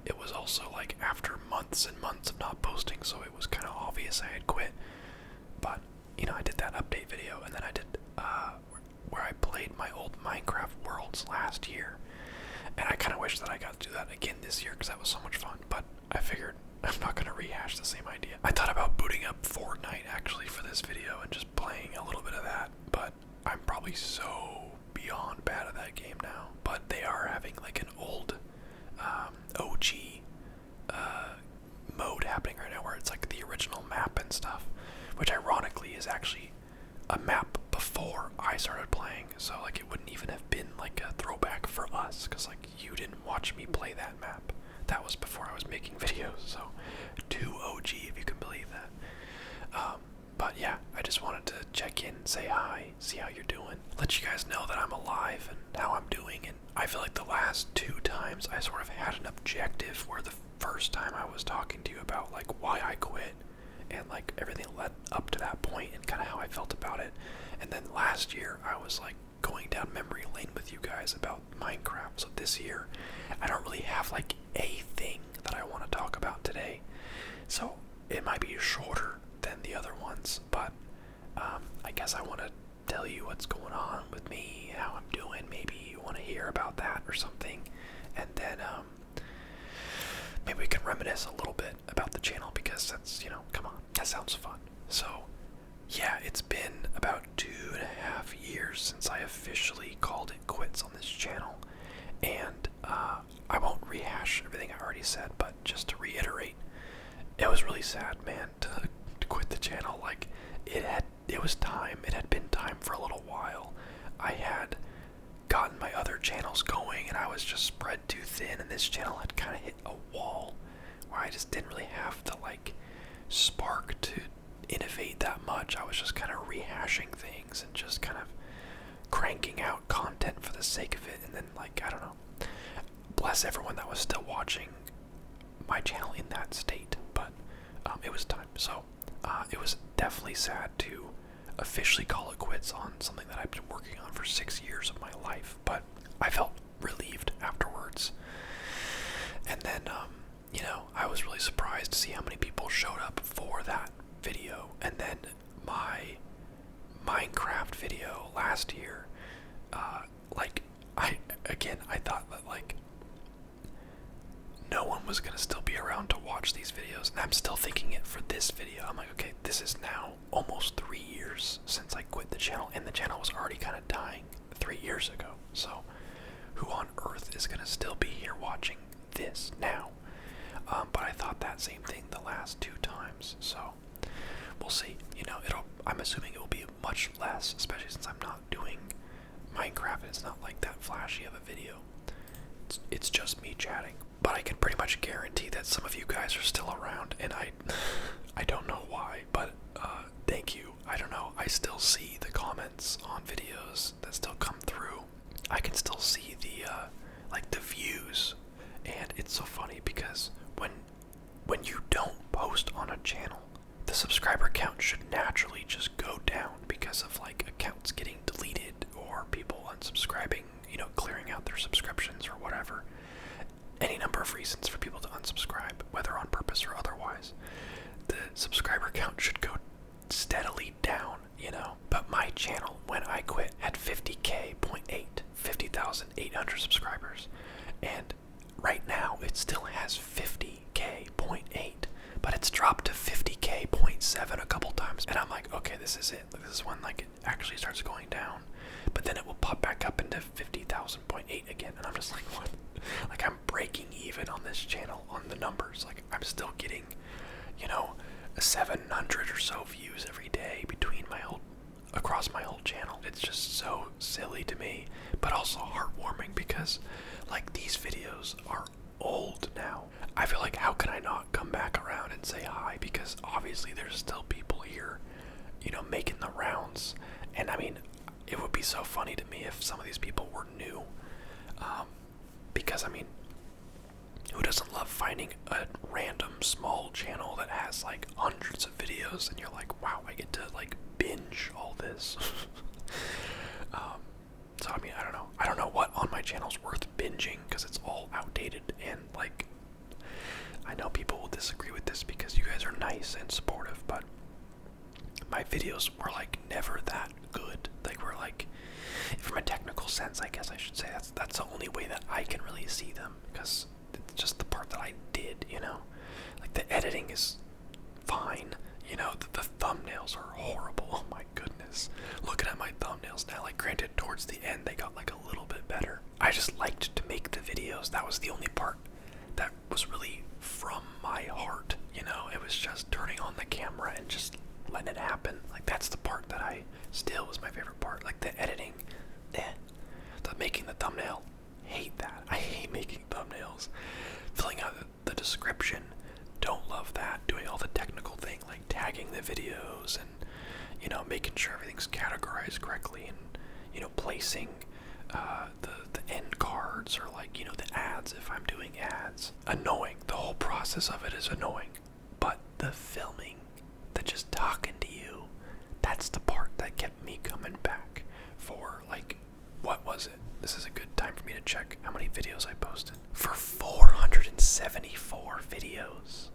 it was also like after months and months of not posting, so it was kind of obvious I had quit. But, you know, I did that update video, and then I did, where I played my old Minecraft worlds last year. And I kind of wish that I got to do that again this year, because that was so much fun. But I figured I'm not going to rehash the same idea. I thought about booting up Fortnite, actually, for this video, and just playing a little bit of that. But I'm probably so beyond bad at that game now. But they are having, like, an old, OG, mode happening right now, where it's, like, the original map and stuff. Which, ironically, is actually a map before I started playing, so like it wouldn't even have been like a throwback for us, because like you didn't watch me play that map. That was before I was making videos, so too OG if you can believe that. But yeah, I just wanted to check in, say hi, see how you're doing, let you guys know that I'm alive and how I'm doing. And I feel like the last 2 times I sort of had an objective, where the first time I was talking to you about like why I quit and like everything led up to that point and kind of how I felt about it. And then last year I was like going down memory lane with you guys about Minecraft. So this year I don't really have like a thing that I want to talk about today, so it might be shorter than the other ones. But I guess I want to tell you what's going on with me, how I'm doing. Maybe you want to hear about that or something, and then maybe we can reminisce a little bit about the channel, because that's, you know, come on, that sounds fun. So, yeah, it's been about 2.5 years since I officially called it quits on this channel. And I won't rehash everything I already said, but just to reiterate, it was really sad, man, to quit the channel. Like, it was time. It had been time for a little while. I had gotten my other channels going, and I was just spread too thin, and this channel had kind of hit a wall where I just didn't really have the like spark to innovate that much. I was just kind of rehashing things and just kind of cranking out content for the sake of it. And then, like, I don't know, bless everyone that was still watching my channel in that state. But it was time. So it was definitely sad to officially call it quits on something that I've been working on for 6 years of my life. But I felt relieved afterwards. And then, you know, I was really surprised to see how many people showed up for that video. And then my Minecraft video last year, I thought that, like, no one was gonna still be around to watch these videos, and I'm still thinking it for this video. I'm like, okay, this is now almost 3 years since I quit the channel, and the channel was already kind of dying 3 years ago. So, who on earth is gonna still be here watching this now? But I thought that same thing the last 2 times, so we'll see. You know, I'm assuming it will be much less, especially since I'm not doing Minecraft and it's not like that flashy of a video. It's just me chatting. But I can pretty much guarantee that some of you guys are still around, and I don't know why, but thank you. I don't know, I still see the comments on videos that still come through. I can still see the like the views, and it's so funny because when you don't post on a channel, the subscriber count should naturally just go down because of like accounts getting deleted or people unsubscribing, you know, clearing out their subscriptions or whatever. Any number of reasons for people to unsubscribe, whether on purpose or otherwise. The subscriber count should go steadily down, you know. But my channel, when I quit, had 50,800 subscribers. And right now, it still has 50,000.8, but it's dropped to 50,000.7 a couple times. And I'm like, okay, this is it. This is when, like, it actually starts going down. But then it will pop back up into 50,000.8 again. And I'm just like, what? Like, I'm breaking even on this channel on the numbers. Like, I'm still getting, you know, 700 or so views every day across my whole channel. It's just so silly to me, but also heartwarming because, like, these videos are old now. I feel like, how can I not come back around and say hi? Because obviously there's still people here, you know, making the rounds. And I mean, it would be so funny to me if some of these people were new. Because, I mean, who doesn't love finding a random small channel that has like hundreds of videos and you're like, wow, I get to like binge all this. So I mean, I don't know what on my channel's worth binging because it's all outdated and like videos were like never that good. Like we're like, from a technical sense, I guess I should say that's the only way that I can really see them, because it's just the part that I did, you know. Like the editing is fine, you know. The thumbnails are horrible. Oh my goodness, looking at my thumbnails now, like granted towards the end they got like a little bit better. I just liked to make the videos. That was the only part that was really from my heart, you know. It was just turning on the camera and just letting it happen. Like that's the part that I still was my favorite part. Like the editing, the making the thumbnail, hate that. I hate making thumbnails. Filling out the description, don't love that. Doing all the technical thing like tagging the videos and, you know, making sure everything's categorized correctly, and, you know, placing the end cards, or like, you know, the ads if I'm doing ads. Annoying. The whole process of it is annoying. But the filming, the just talking to you, that's the part that kept me coming back for, like, what was it? This is a good time for me to check how many videos I posted. For 474 videos.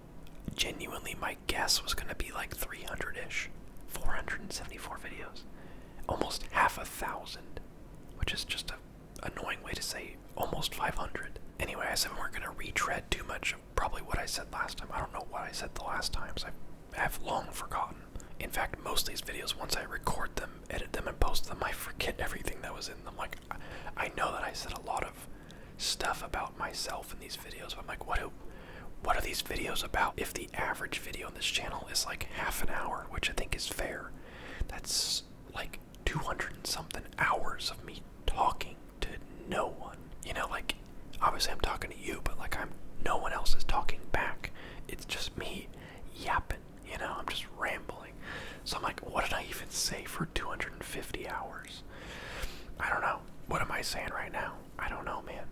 Genuinely, my guess was going to be like 300-ish. 474 videos. Almost half 1,000. Which is just a annoying way to say almost 500. Anyway, I said we weren't going to retread too much of probably what I said last time. I don't know what I said the last times. I have long forgotten. In fact, most of these videos, once I record them, edit them, and post them, I forget everything that was in them. Like, I know that I said a lot of stuff about myself in these videos, but I'm like, what are these videos about? If the average video on this channel is like half an hour, which I think is fair, that's like 200 and something hours of me talking to no one. You know, like, obviously I'm talking to you, but like no one else is talking back. It's just me yapping, you know, I'm just rambling. So I'm like, what did I even say for 250 hours? I don't know. What am I saying right now? I don't know, man.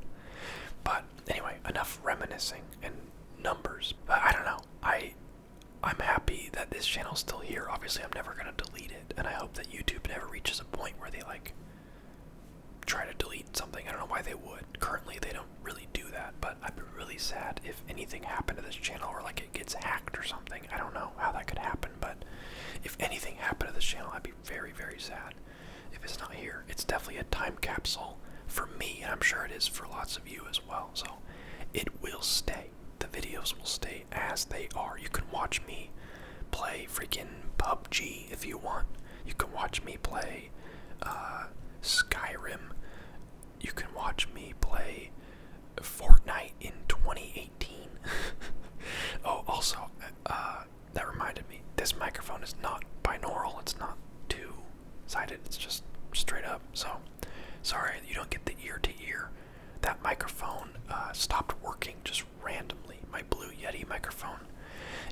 But anyway, enough reminiscing and numbers. But I don't know. I'm happy that this channel's still here. Obviously, I'm never going to delete it, and I hope that YouTube never reaches a point where they, like, try to delete something. I don't know why they would. Currently, they don't really do that, but I'd be really sad if anything happened to this channel, or, like, it gets hacked or something. I don't know how that could happen, but if anything happened to this channel, I'd be very, very sad if it's not here. It's definitely a time capsule for me, and I'm sure it is for lots of you as well, so it will stay. The videos will stay as they are. You can watch me play freaking PUBG if you want. You can watch me play Skyrim. You can watch me play Fortnite in 2018. Oh, also, that reminded me, this microphone is not binaural. It's not two-sided. It's just straight up. So, sorry you don't get the ear-to-ear. That microphone stopped working just randomly. My Blue Yeti microphone.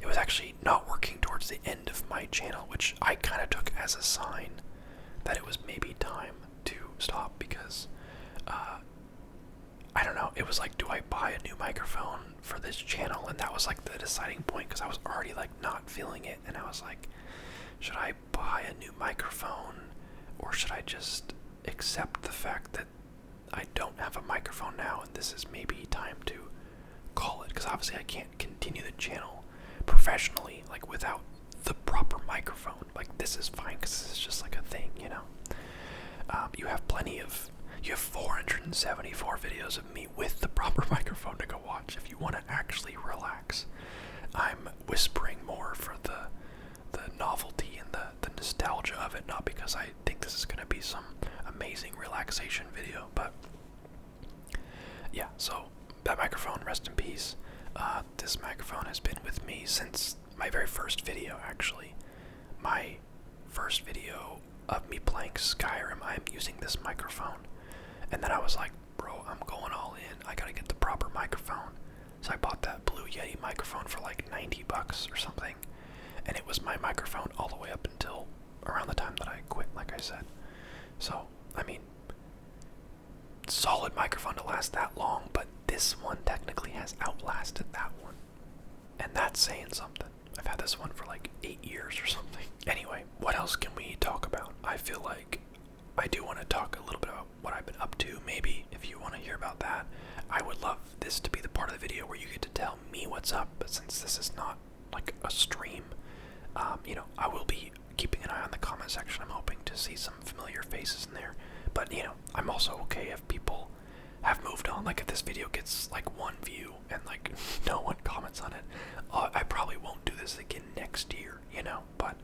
It was actually not working towards the end of my channel, which I kind of took as a sign that it was maybe time to stop, because I don't know, it was like, do I buy a new microphone for this channel? And that was like the deciding point, because I was already like not feeling it, and I was like, should I buy a new microphone, or should I just accept the fact that I don't have a microphone now, and this is maybe time to call it, because obviously I can't continue the channel professionally, like, without the proper microphone. Like, this is fine, because this is just like a thing, you know. You have 474 videos of me with the proper microphone to go watch if you want to actually relax. I'm whispering more for the novelty and the nostalgia of it, not because I think this is going to be some amazing relaxation video, but yeah, so that microphone, rest in peace. This microphone has been with me since my very first video, actually. My first video of me playing Skyrim, I'm using this microphone. And then I was like, bro, I'm going all in. I gotta get the proper microphone. So I bought that Blue Yeti microphone for like $90 or something. And it was my microphone all the way up until around the time that I quit, like I said. So, I mean, solid microphone to last that long, but this one technically has outlasted that one. And that's saying something. I've had this one for like 8 years or something. Anyway, what else can we talk about? I feel like I do want to talk a little bit about what I've been up to, maybe, if you want to hear about that. I would love this to be the part of the video where you get to tell me what's up, but since this is not like a stream, you know, I will be keeping an eye on the section. I'm hoping to see some familiar faces in there. But, you know, I'm also okay if people have moved on. Like, if this video gets, like, 1 view and, like, no one comments on it, I probably won't do this again next year, you know? But,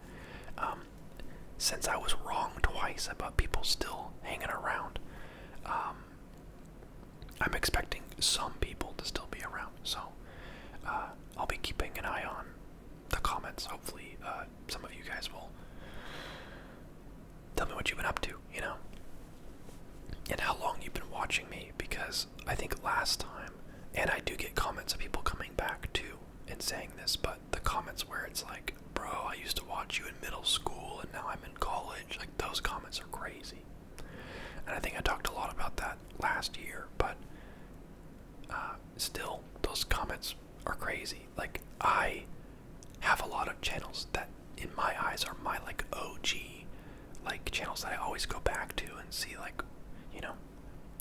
since I was wrong twice about people still hanging around, I'm expecting some people to still be around. So, I'll be keeping an eye on the comments. Hopefully, some of you guys will tell me what you've been up to, you know? And how long you've been watching me, because I think last time, and I do get comments of people coming back too and saying this, but the comments where it's like, bro, I used to watch you in middle school and now I'm in college, like those comments are crazy. And I think I talked a lot about that last year, but still, those comments are crazy. Like, I have a lot of channels that in my eyes are my like OG, like channels that I always go back to and see, like, you know,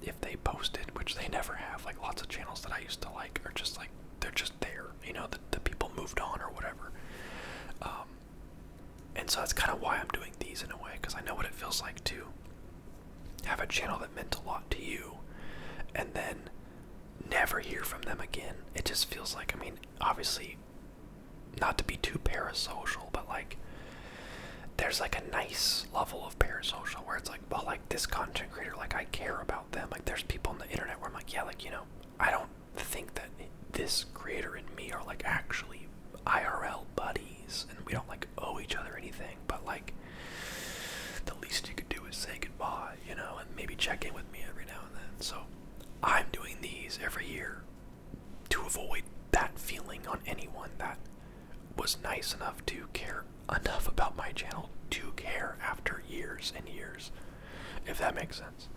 if they posted, which they never have. Like, lots of channels that I used to like are just like, they're just there, you know, the people moved on or whatever. And so that's kind of why I'm doing these in a way, because I know what it feels like to have a channel that meant a lot to you and then never hear from them again. It just feels like, I mean, obviously, not to be too parasocial, but like, there's like a nice level of parasocial where it's like, well, like this content creator, like I care about them. Like, there's people on the internet where I'm like, yeah, like, you know, I don't think that this creator and me are like actually IRL buddies and we don't like owe each other anything, but like the least you could do is say goodbye, you know, and maybe check in with me every now and then. So I'm doing these every year to avoid that feeling on anyone that was nice enough to care enough about my channel to care after years and years, if that makes sense.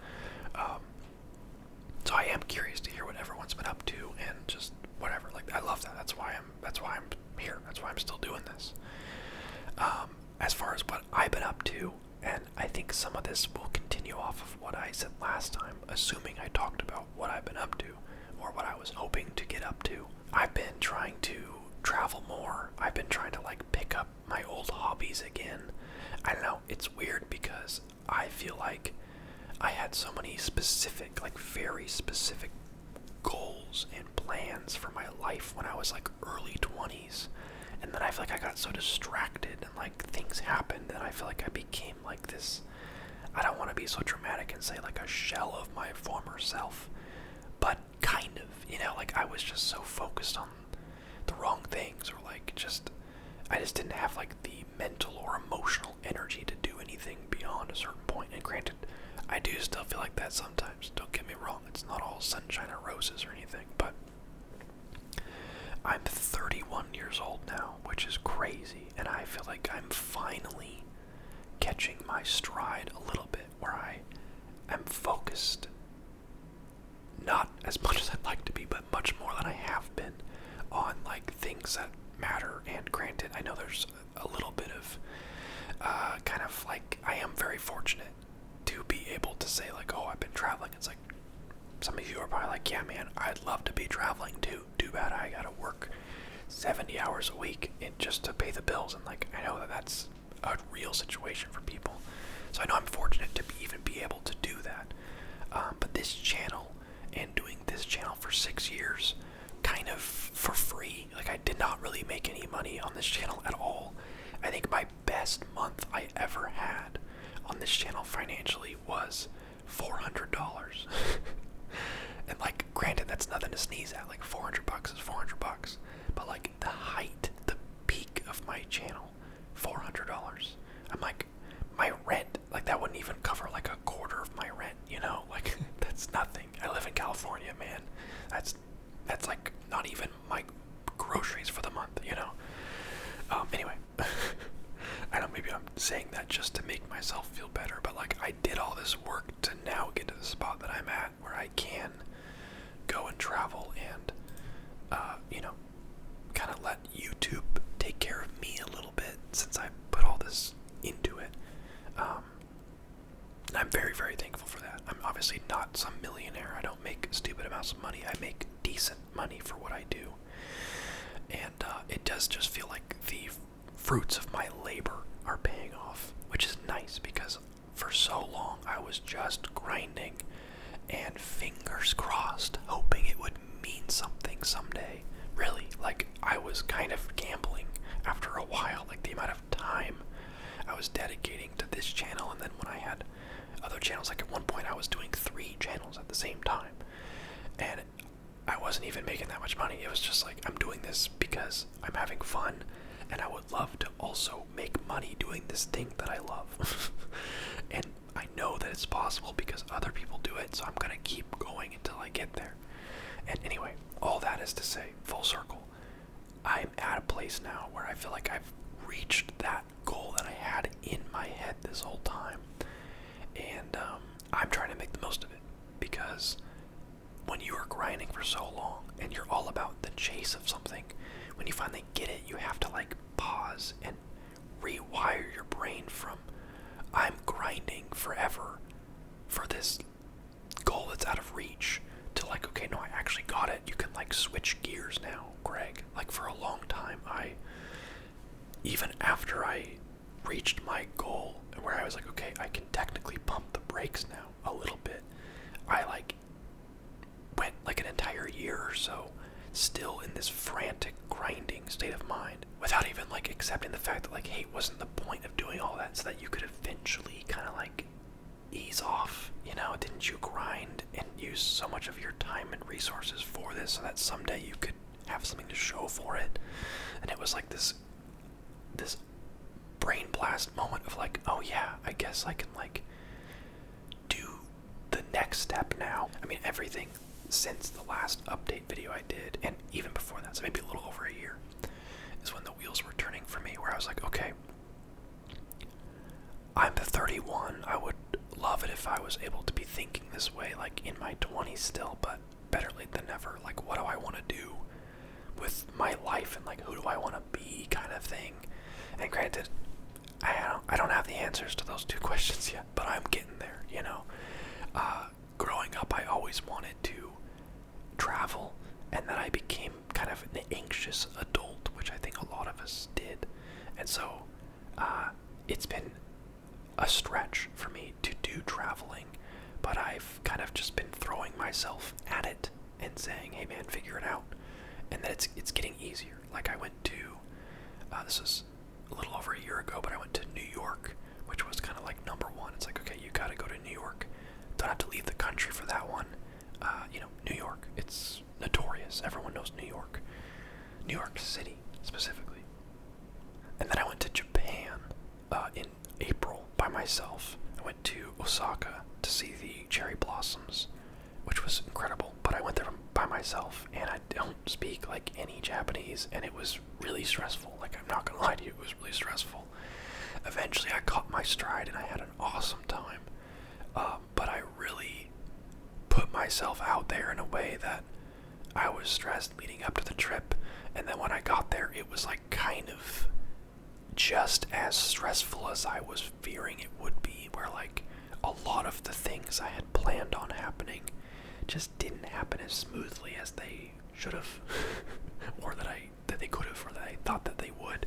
So I am curious to hear what everyone's been up to and just whatever. Like, I love that. That's why I'm here. That's why I'm still doing this. As far as what I've been up to, and I think some of this will continue off of what I said last time, assuming I talked about what I've been up to or what I was hoping to get up to. I've been trying to travel more. I've been trying to like pick up my old hobbies again. I don't know, it's weird because I feel like I had so many specific, like very specific goals and plans for my life when I was like early 20s, and then I feel like I got so distracted and like things happened and I feel like I became like this, I don't want to be so dramatic and say like a shell of my former self, but kind of, you know, like I was just so focused on the wrong things, or like I just didn't have like the mental or emotional energy to do anything beyond a certain point. And granted, I do still feel like that sometimes, don't get me wrong, it's not all sunshine or roses or anything, but I'm 31 years old now, which is crazy, and I feel like I'm finally catching my stride a little bit, where I am focused, not as much as I'd like to be, but much more than I have been, on like things that matter. And granted, I know there's a little bit of kind of like, I am very fortunate to be able to say like, oh, I've been traveling. It's like, some of you are probably like, yeah man, I'd love to be traveling too. Too bad I gotta work 70 hours a week just to pay the bills. And like, I know that that's a real situation for people. So I know I'm fortunate to even be able to do that. But this channel, and doing this channel for 6 years, kind of for free, like I did not really make any money on this channel at all. I think my best month I ever had on this channel financially was $400. And like, granted, that's nothing to sneeze at. Like, $400 is $400. But like, the height, the peak of my channel, $400. I'm like, my rent, like that wouldn't even cover like a quarter of my rent, you know? Like, that's nothing. I live in California, man. That's like not even my groceries for the month, you know? Anyway, I know maybe I'm saying that just to make myself feel better, but like, I did all this work to now get to the spot that I'm at where I can go and travel and, you know, kind of let YouTube take care of me a little bit since I put all this into it. And I'm very, very thankful for that. I'm obviously not some millionaire. I don't make stupid amounts of money. I make decent money for what I do. And it does just feel like the fruits of my labor are paying off, which is nice. was just grinding and fingers crossed, hoping it would mean something someday. Really, like, I was kind of gambling after a while, like the amount of time I was dedicating to this channel, and then when I had other channels, like at one point I was doing 3 channels at the same time, and I wasn't even making that much money. It was just like, I'm doing this because I'm having fun, and I would love to also make money doing this thing that I love. And I know that it's possible because other people do it, so I'm gonna keep going until I get there. And anyway, all that is to say, full circle, I'm at a place now where I feel like I've reached that goal that I had in my head this whole time, and I'm trying to make the most of it, because when you are grinding for so long and you're all about the chase of something, when you finally get it, you have to like pause and rewire your brain from I'm grinding forever for this goal that's out of reach to like, okay, no, I actually got it. You can like switch gears now, Greg. Like, for a long time, even after I reached my goal where I was like, okay, I can technically pump the brakes now a little bit, I like went like an entire year or so still in this frantic grinding state of mind without even like accepting the fact that like, hey, wasn't the point of doing all that so that you could eventually kind of like ease off, you know? Didn't you grind and use so much of your time and resources for this so that someday you could have something to show for it? And it was like this brain blast moment of like, oh yeah, I guess I can like do the next step now. I mean, everything since the last update video I did, and even before that, so maybe a little over a year, is when the wheels were turning for me, where I was like, okay, I'm 31, I would love it if I was able to be thinking this way, like, in my 20s still, but better late than never. Like, what do I want to do with my life, and like, who do I want to be, kind of thing. And granted, I don't have the answers to those 2 questions yet, but I'm getting there, you know. Growing up, I always wanted to travel, and then I became kind of an anxious adult, which I think a lot of us did. And so it's been a stretch for me to do traveling, but I've kind of just been throwing myself at it and saying, hey man, figure it out. And then it's getting easier. Like, I went to this was a little over a year ago, but I went to New York, which was kind of like number 1. It's like, okay, you gotta go to New York. Don't have to leave the country for that one. You know, New York, it's notorious. Everyone knows New York. New York City, specifically. And then I went to Japan in April by myself. I went to Osaka to see the cherry blossoms, which was incredible. But I went there by myself, and I don't speak like any Japanese, and it was really stressful. Like, I'm not gonna lie to you, it was really stressful. Eventually I caught my stride and I had an awesome time. But I really put myself out there in a way that I was stressed leading up to the trip, and then when I got there, it was like kind of just as stressful as I was fearing it would be, where like a lot of the things I had planned on happening just didn't happen as smoothly as they should have, or that they could have, or that I thought that they would.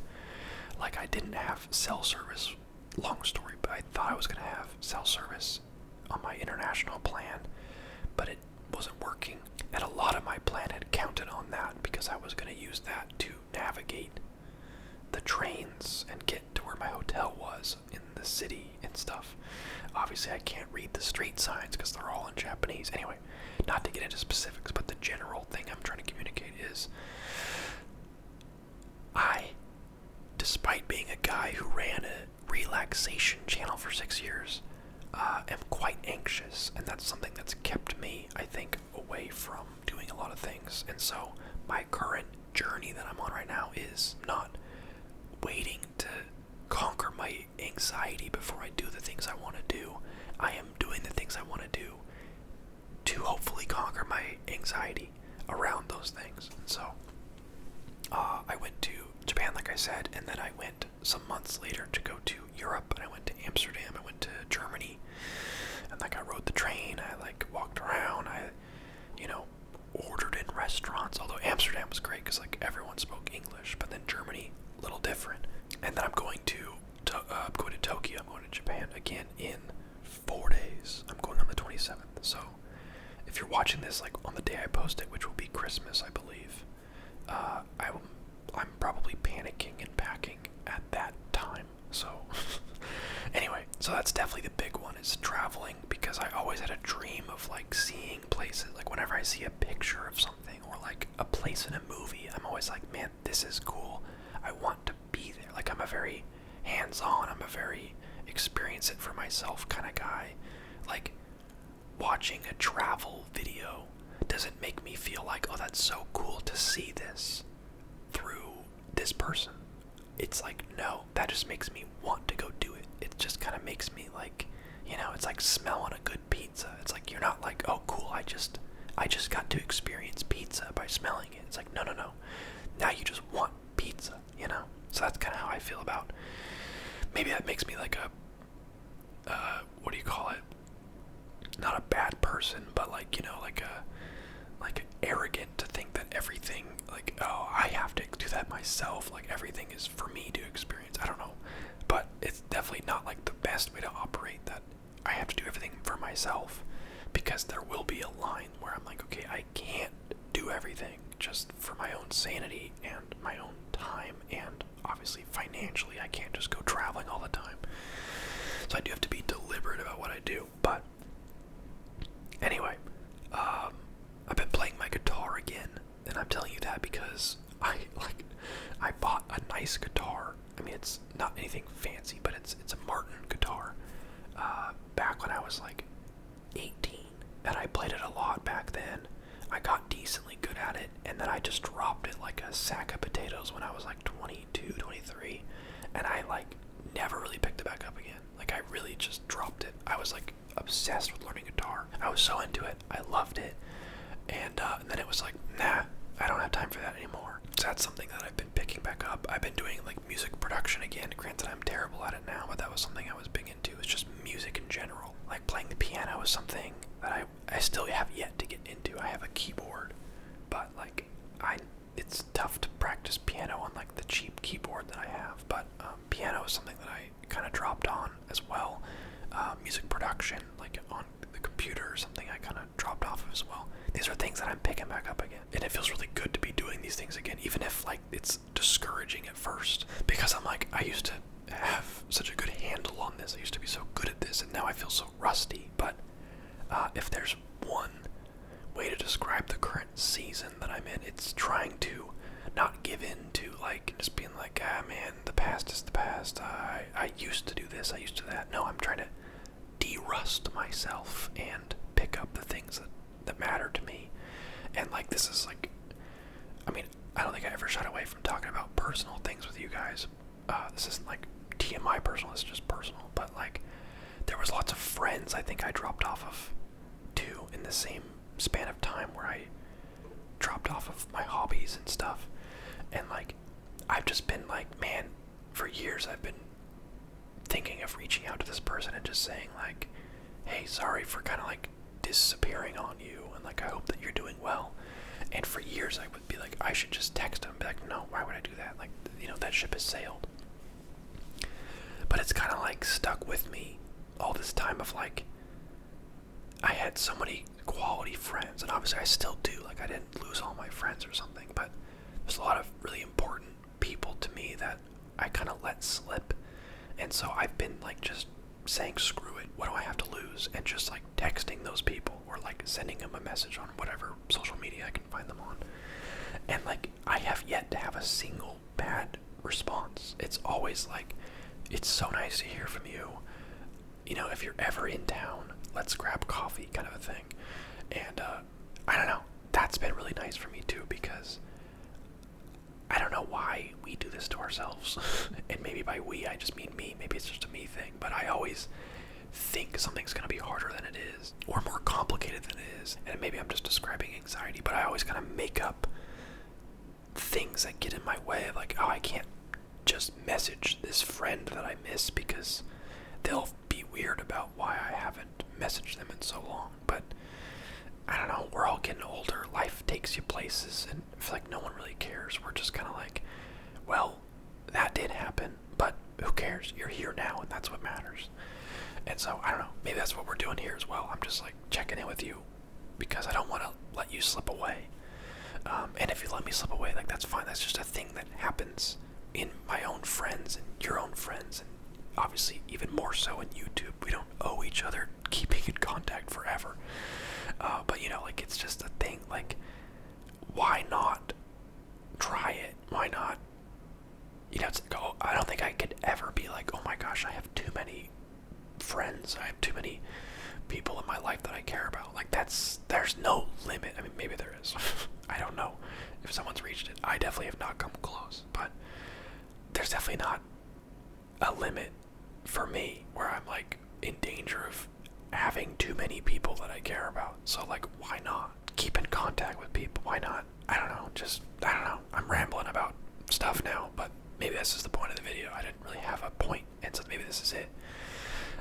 Like, I didn't have cell service, long story, but I thought I was going to have cell service on my international plan, but it wasn't working, and a lot of my plan had counted on that because I was going to use that to navigate the trains and get to where my hotel was in the city and stuff. Obviously, I can't read the street signs because they're all in Japanese. Anyway, not to get into specifics, but the general thing I'm trying to communicate is despite being a guy who ran a relaxation channel for 6 years, am quite anxious, and that's something that's kept me, I think, away from doing a lot of things. And so my current journey that I'm on right now is not waiting to conquer my anxiety before I do the things I want to do. I am doing the things I want to do to hopefully conquer my anxiety around those things. And so I went to Japan, like I said, and then I went some months later to go to Europe, and I went to Amsterdam, I went to Germany, and like I rode the train, I like walked around, I, you know, ordered in restaurants, although Amsterdam was great because like everyone spoke English, but then Germany, a little different. And then I'm going to Tokyo, I'm going to Japan again in 4 days. I'm always like, man, this is cool. I want to be there. Like, I'm a very hands-on, I'm a very experience it for myself kind of guy. Like, watching a travel video doesn't make me feel like, oh, that's so cool to see this through this person. It's like, no, that just makes me want to go do it. It just kind of makes me like, you know, it's like smelling a good pizza. It's like, you're not like, oh, cool, I just got to experience pizza by smelling it. It's like, no. Now you just want pizza, you know? So that's kind of how I feel about, maybe that makes me like a, what do you call it? Not a bad person, but like, you know, like arrogant to think that everything, like, oh, I have to do that myself. Like, everything is for me to experience. I don't know. But it's definitely not like the best way to operate, that I have to do everything for myself, because there will be a line where I'm like, okay, I can't do everything just for my own sanity and my own time, and obviously financially I can't just go traveling all the time. So I do have to be deliberate about what I do. But anyway, I've been playing my guitar again, and I'm telling you that because I bought a nice guitar. I mean, it's not anything fancy, but it's a Martin guitar. Back when I was like 18, and I played it a lot back then. I got decently good at it, and then I just dropped it like a sack of potatoes when I was like 22, 23, and I like never really picked it back up again. Like, I really just dropped it. I was like obsessed with learning guitar. I was so into it. I loved it. And then it was like, nah, I don't have time for that anymore. So that's something that I've been picking back up. I've been doing like music production again. Granted, I'm terrible at it now, but that was something I was big into. It's just music in general. Like, playing the piano is something that I still have yet to get into. I have a keyboard, but like, it's tough to practice piano on like the cheap keyboard that I have. But piano is something that I kind of dropped on as well. Music production, like on the computer or something, I kind of dropped off of as well. These are things that I'm picking back up again, and it feels really good to be doing these things again, even if like it's discouraging at first, because I'm like, I used to have such a good handle on this. I used to be so good at this, and now I feel so rusty. But if there's one way to describe the current season that I'm in, it's trying to not give in to like just being like, ah, man, the past is the past. I used to do this, I used to that. No, I'm trying to de-rust myself and pick up the things that matter to me. And like, this is like, I mean, I don't think I ever shied away from talking about personal things with you guys. This isn't like TMI personal, it's just personal. But like, there was lots of friends I think I dropped off of too in the same span of time, where I dropped off of my hobbies and stuff. And like, I've just been like, man, for years I've been thinking of reaching out to this person and just saying like, hey, sorry for kind of like disappearing on you, and like, I hope that you're doing well. And for years I would be like, I should just text him and be like, no, why would I do that? Like, you know, that ship has sailed. But it's kind of like stuck with me all this time of like, I had so many quality friends, and obviously I still do. Like, I didn't lose all my friends or something, but there's a lot of really important people to me that I kind of let slip. And so I've been like just saying, screw it, what do I have to lose? And just like texting those people, or like sending them a message on whatever social media I can find them on. And like, I have yet to have a single bad response. It's always like, it's so nice to hear from you. You know, if you're ever in town, let's grab coffee, kind of a thing. And I don't know, that's been really nice for me too, because I don't know why we do this to ourselves. And maybe by we, I just mean me. Maybe it's just a me thing. But I always think something's going to be harder than it is, or more complicated than it is. And maybe I'm just describing anxiety, but I always kind of make up things that get in my way. Like, oh, I can't just message this friend that I miss because they'll be weird about why I haven't messaged them in so long. But I don't know, we're all getting older, life takes you places, and I feel like no one really cares. We're just kind of like, well, that did happen, but who cares? You're here now, and that's what matters. And so, I don't know, maybe that's what we're doing here as well. I'm just like checking in with you because I don't want to let you slip away. And if you let me slip away, like, that's fine. That's just a thing that happens in my own friends and your own friends, and obviously even more so in YouTube. We don't owe each other keeping in contact forever. But you know, like, it's just a thing. Like, why not try reached it. I definitely have not come close, but there's definitely not a limit for me where I'm like in danger of having too many people that I care about. So like, why not keep in contact with people? Why not? I don't know. I'm rambling about stuff now, but maybe this is the point of the video. I didn't really have a point, and so maybe this is it.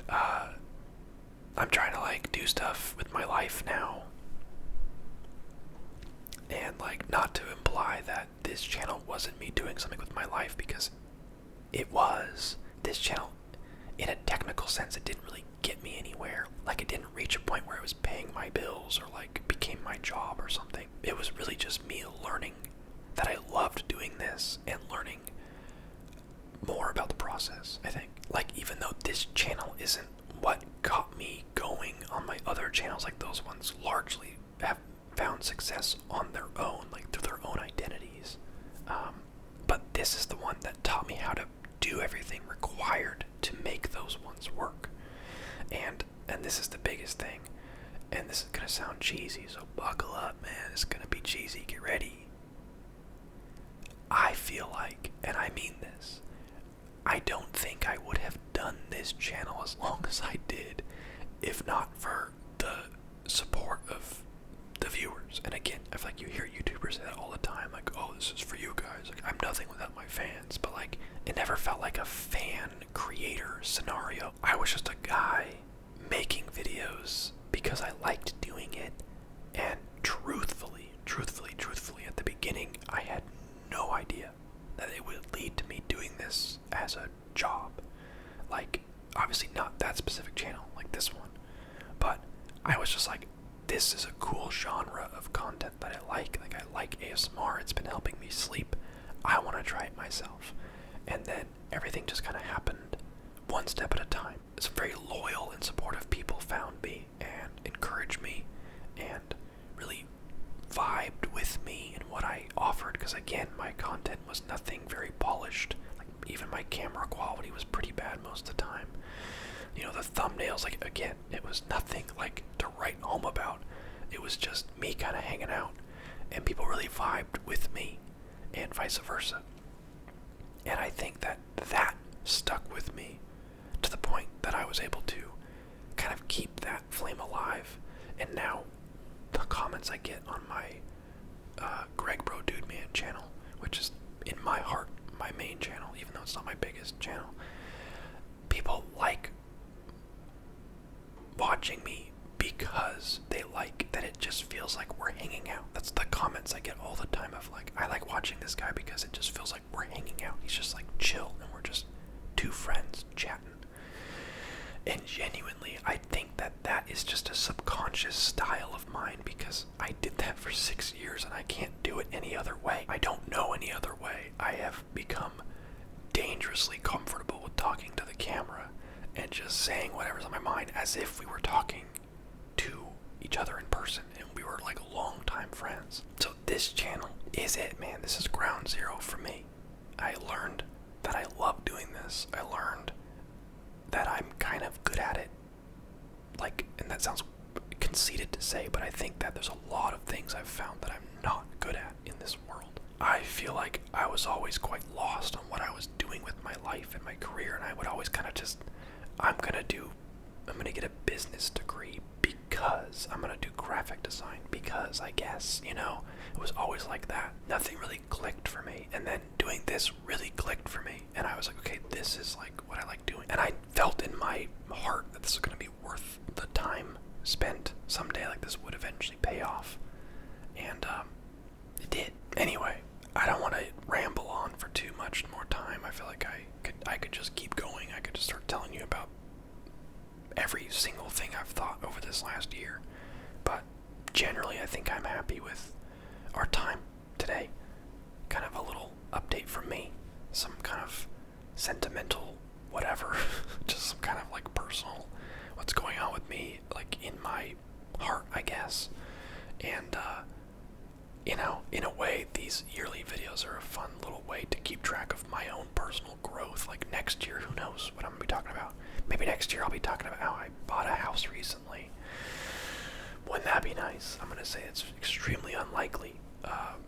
I'm trying to like do stuff with my life now, and like not to imply that this channel wasn't me doing something with my life, because it was. This channel, in a technical sense, it didn't really get me anywhere. Like, it didn't reach a point where it was paying my bills or like became my job or something. It was really just me learning that I loved doing this and learning more about the process, I think. Like, even though this channel isn't what got me going on my other channels, like those ones largely have found success on their own, like through their own identities. But this is the one that taught me how to do everything required to make those ones work. And this is the biggest thing. And this is gonna sound cheesy, so buckle up, man. It's gonna be cheesy. Get ready. I feel like, and I mean this, I don't think I would have done this channel as long as I did if not for the support of the viewers. And again, I feel like you hear YouTubers say that all the time, like, oh, this is for you guys. Like, I'm nothing without my fans. But like, it never felt like a fan creator scenario. I was just a guy making videos because I liked doing it. And truthfully, at the beginning, I had no idea that it would lead to me doing this as a job. Like, obviously not that specific channel, like this one. But I was just like, this is a cool genre of content that I like. Like, I like ASMR. It's been helping me sleep. I want to try it myself. And then everything just kind of happened one step at a time. Some very loyal and supportive people found me and encouraged me and really vibed with me and what I offered. Because again, my content was nothing very polished. Like, even my camera quality was pretty bad most of the time. You know, the thumbnails, like, again, it was nothing like to write home about. It was just me kind of hanging out, and people really vibed with me, and vice versa. And I think that stuck with me to the point that I was able to kind of keep that flame alive. And now the comments I get on my Greg Bro Dude Man channel, which is in my heart my main channel, even though it's not my biggest channel, people like watching me because they like that it just feels like we're hanging out. That's the comments I get all the time of like, I like watching this guy because it just feels like we're hanging out. He's just like chill and we're just two friends chatting. And genuinely, I think that that is just a subconscious style of mine because I did that for 6 years and I can't do it any other way. I don't know any other way. I have become dangerously comfortable with talking to the camera and just saying whatever's on my mind as if we were talking to each other in person and we were like longtime friends. So this channel is it, man. This is ground zero for me. I learned that I love doing this. I learned that I'm kind of good at it. Like, and that sounds conceited to say, but I think that there's a lot of things I've found that I'm not good at in this world. I feel like I was always quite lost on what I was doing with my life and my career, and I would always kind of just, I'm gonna get a business degree because I'm gonna do graphic design because I guess, you know, it was always like that. Nothing really clicked for me, and then doing this really clicked for me, and I was like, okay, this is like what I like doing, and I felt in my heart that this was gonna be worth the time spent. Someday, like, this would eventually pay off, and it did. Anyway, I don't want to ramble on for too much more time. I feel like I could just keep going. I could just start telling you about every single thing I've thought over this last year. But generally, I think I'm happy with our time today. Kind of a little update from me. Some kind of sentimental whatever. Just some kind of like personal what's going on with me, like in my heart, I guess. And you know, in a way, these yearly videos are a fun little way to keep track of my own personal growth. Like next year, who knows what I'm going to be talking about. Maybe next year I'll be talking about how I bought a house recently. Wouldn't that be nice? I'm going to say it's extremely unlikely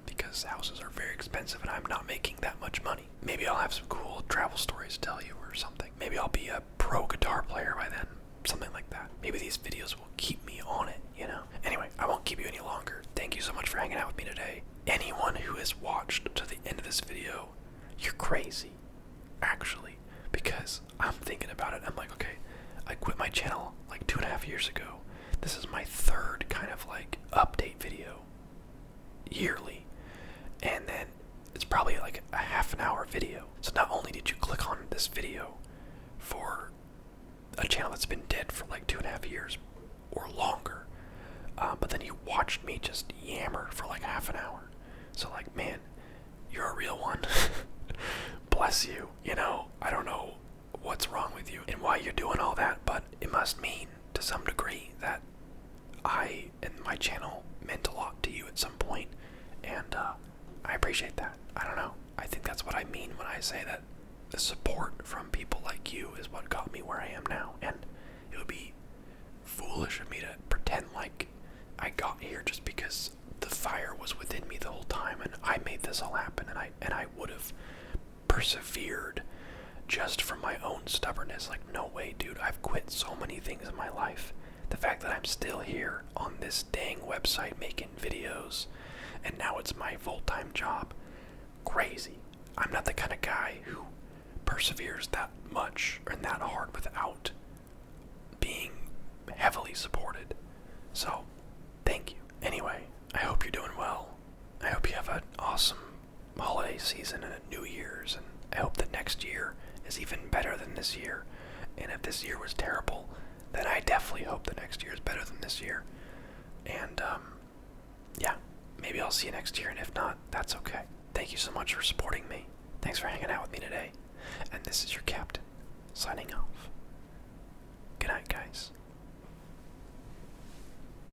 because houses are very expensive and I'm not making that much money. Maybe I'll have some cool travel stories to tell you or something. Maybe I'll be a pro guitar player by then. Something like that. Maybe these videos will keep me on it, you know? Anyway, I won't keep you any longer. Thank you so much for hanging out with me today. Anyone who has watched to the end of this video, you're crazy, actually, because I'm thinking about it. I'm like, okay, I quit my channel like 2.5 years ago. This is my third kind of like update video yearly, and then it's probably like a half an hour video. So not only did you click on this video for a channel that's been dead for like 2.5 years or longer, but then you watched me just yammer for like half an hour. So like, man, you're a real one. Bless you. You know, I don't know what's wrong with you and why you're doing all that, but it must mean to some degree that I and my channel meant a lot to you at some point, and I appreciate that. I don't know. I think that's what I mean when I say that the support from people like you is what got me where I am now, and it would be foolish of me to pretend like I got here just because the fire was within me the whole time and I made this all happen, and I would have persevered just from my own stubbornness. Like, no way, dude. I've quit so many things in my life. The fact that I'm still here on this dang website making videos, and now it's my full-time job, crazy. I'm not the kind of guy who perseveres that much or that hard without being heavily supported. So, thank you. Anyway, I hope you're doing well. I hope you have an awesome holiday season and a New Year's, and I hope that next year is even better than this year. And if this year was terrible, then I definitely hope the next year is better than this year. And, yeah, maybe I'll see you next year, and if not, that's okay. Thank you so much for supporting me. Thanks for hanging out with me today. And this is your captain, signing off.